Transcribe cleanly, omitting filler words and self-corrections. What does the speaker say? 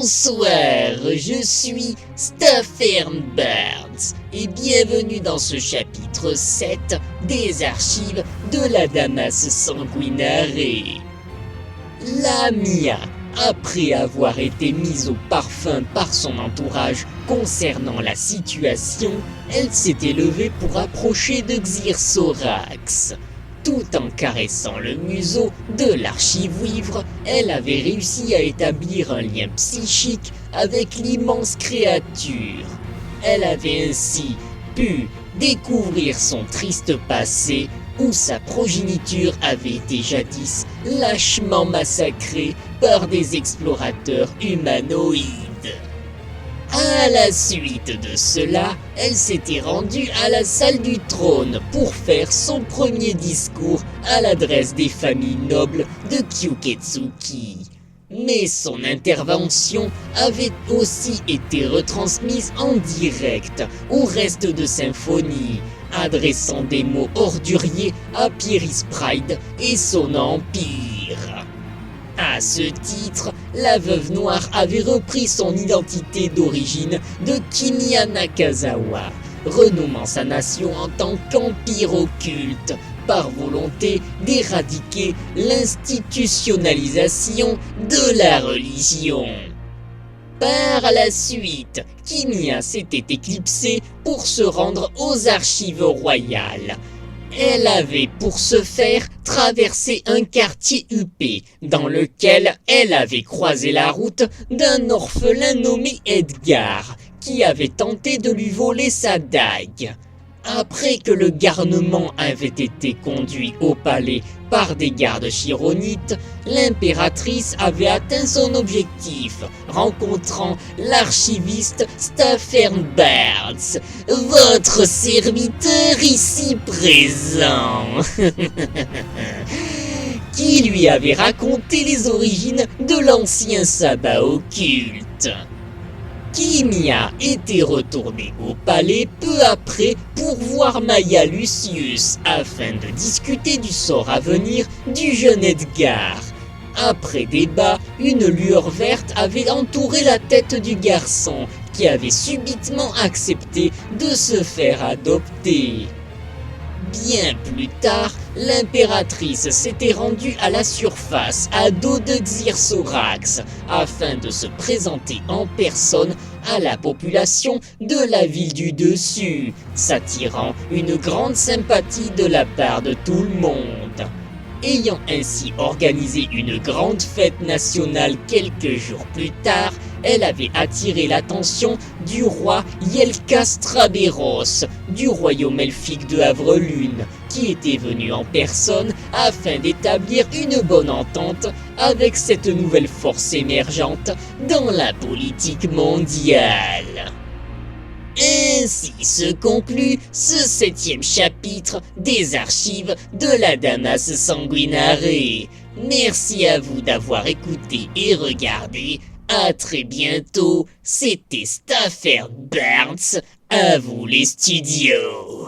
Bonsoir, je suis Staffern Barnes et bienvenue dans ce chapitre 7 des archives de la Damas Sanguinare. Lamia, après avoir été mise au parfum par son entourage concernant la situation, elle s'était levée pour approcher de Xyrsorax. Tout en caressant le museau de l'archivouivre, elle avait réussi à établir un lien psychique avec l'immense créature. Elle avait ainsi pu découvrir son triste passé où sa progéniture avait été jadis lâchement massacrée par des explorateurs humanoïdes. À la suite de cela, elle s'était rendue à la salle du trône pour faire son premier discours à l'adresse des familles nobles de Kyuketsuki. Mais son intervention avait aussi été retransmise en direct au reste de Symphonie, adressant des mots orduriers à Pyrrhis Pride et son empire. À ce titre, la veuve noire avait repris son identité d'origine de Kimiya Nakazawa, renommant sa nation en tant qu'empire occulte, par volonté d'éradiquer l'institutionnalisation de la religion. Par la suite, Kimiya s'était éclipsée pour se rendre aux archives royales. Elle avait pour ce faire traversé un quartier huppé dans lequel elle avait croisé la route d'un orphelin nommé Edgar qui avait tenté de lui voler sa dague. Après que le garnement avait été conduit au palais par des gardes chironites, l'impératrice avait atteint son objectif, rencontrant l'archiviste Staffern Barnes, votre serviteur ici présent, qui lui avait raconté les origines de l'ancien sabbat occulte. Kimiya était retournée au palais peu après pour voir Maya Lucius afin de discuter du sort à venir du jeune Edgar. Après débat, une lueur verte avait entouré la tête du garçon qui avait subitement accepté de se faire adopter. Bien plus tard, l'impératrice s'était rendue à la surface à dos de Xyrsorax afin de se présenter en personne à la population de la ville du dessus, s'attirant une grande sympathie de la part de tout le monde. Ayant ainsi organisé une grande fête nationale quelques jours plus tard, elle avait attiré l'attention du roi Yelka Straberos, du royaume elfique de Havrelune, qui était venu en personne afin d'établir une bonne entente avec cette nouvelle force émergente dans la politique mondiale. Ainsi se conclut ce 7e chapitre des archives de la Damas Sanguinare. Merci à vous d'avoir écouté et regardé. À très bientôt, c'était Staffern Barnes, à vous les studios.